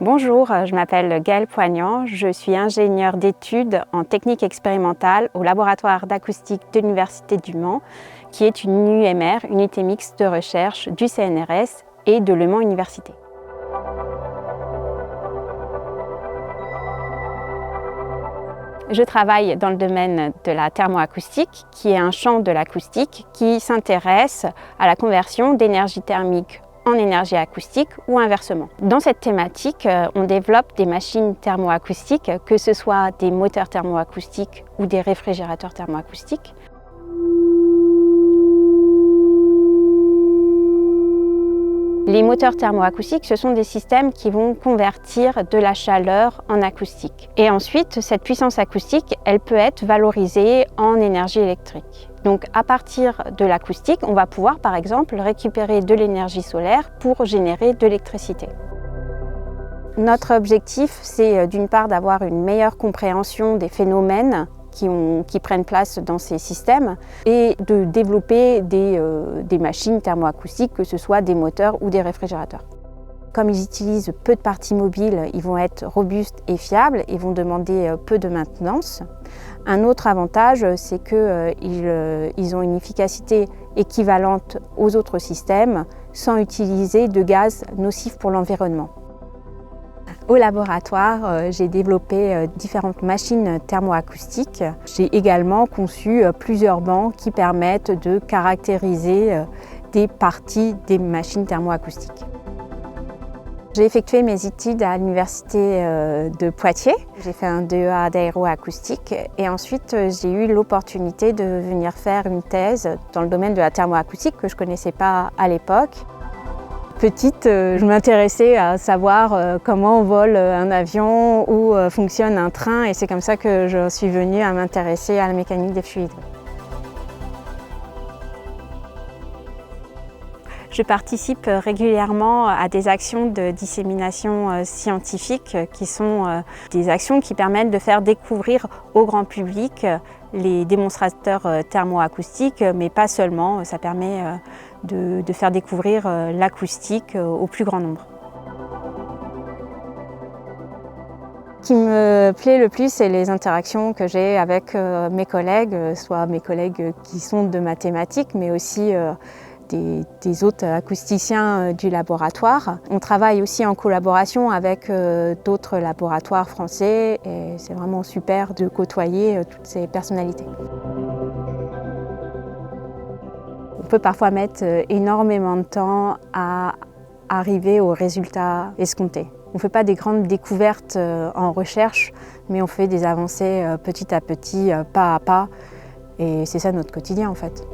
Bonjour, je m'appelle Gaëlle Poignant, je suis ingénieure d'études en technique expérimentale au laboratoire d'acoustique de l'Université du Mans, qui est une UMR, unité mixte de recherche du CNRS et de Le Mans Université. Je travaille dans le domaine de la thermoacoustique, qui est un champ de l'acoustique qui s'intéresse à la conversion d'énergie thermique en énergie acoustique ou inversement. Dans cette thématique, on développe des machines thermoacoustiques, que ce soit des moteurs thermoacoustiques ou des réfrigérateurs thermoacoustiques. Les moteurs thermoacoustiques, ce sont des systèmes qui vont convertir de la chaleur en acoustique. Et ensuite, cette puissance acoustique, elle peut être valorisée en énergie électrique. Donc à partir de l'acoustique, on va pouvoir par exemple récupérer de l'énergie solaire pour générer de l'électricité. Notre objectif, c'est d'une part d'avoir une meilleure compréhension des phénomènes qui prennent place dans ces systèmes et de développer des machines thermoacoustiques, que ce soit des moteurs ou des réfrigérateurs. Comme ils utilisent peu de parties mobiles, ils vont être robustes et fiables et vont demander peu de maintenance. Un autre avantage, c'est qu'ils ont une efficacité équivalente aux autres systèmes sans utiliser de gaz nocifs pour l'environnement. Au laboratoire, j'ai développé différentes machines thermoacoustiques. J'ai également conçu plusieurs bancs qui permettent de caractériser des parties des machines thermoacoustiques. J'ai effectué mes études à l'université de Poitiers. J'ai fait un DEA d'aéroacoustique et ensuite j'ai eu l'opportunité de venir faire une thèse dans le domaine de la thermoacoustique que je ne connaissais pas à l'époque. Petite, je m'intéressais à savoir comment vole un avion ou fonctionne un train et c'est comme ça que je suis venue à m'intéresser à la mécanique des fluides. Je participe régulièrement à des actions de dissémination scientifique qui sont des actions qui permettent de faire découvrir au grand public les démonstrateurs thermoacoustiques, mais pas seulement. Ça permet de faire découvrir l'acoustique au plus grand nombre. Ce qui me plaît le plus, c'est les interactions que j'ai avec mes collègues, soit mes collègues qui sont de mathématiques, mais aussi des autres acousticiens du laboratoire. On travaille aussi en collaboration avec d'autres laboratoires français et c'est vraiment super de côtoyer toutes ces personnalités. On peut parfois mettre énormément de temps à arriver aux résultats escomptés. On ne fait pas des grandes découvertes en recherche, mais on fait des avancées petit à petit, pas à pas, et c'est ça notre quotidien en fait.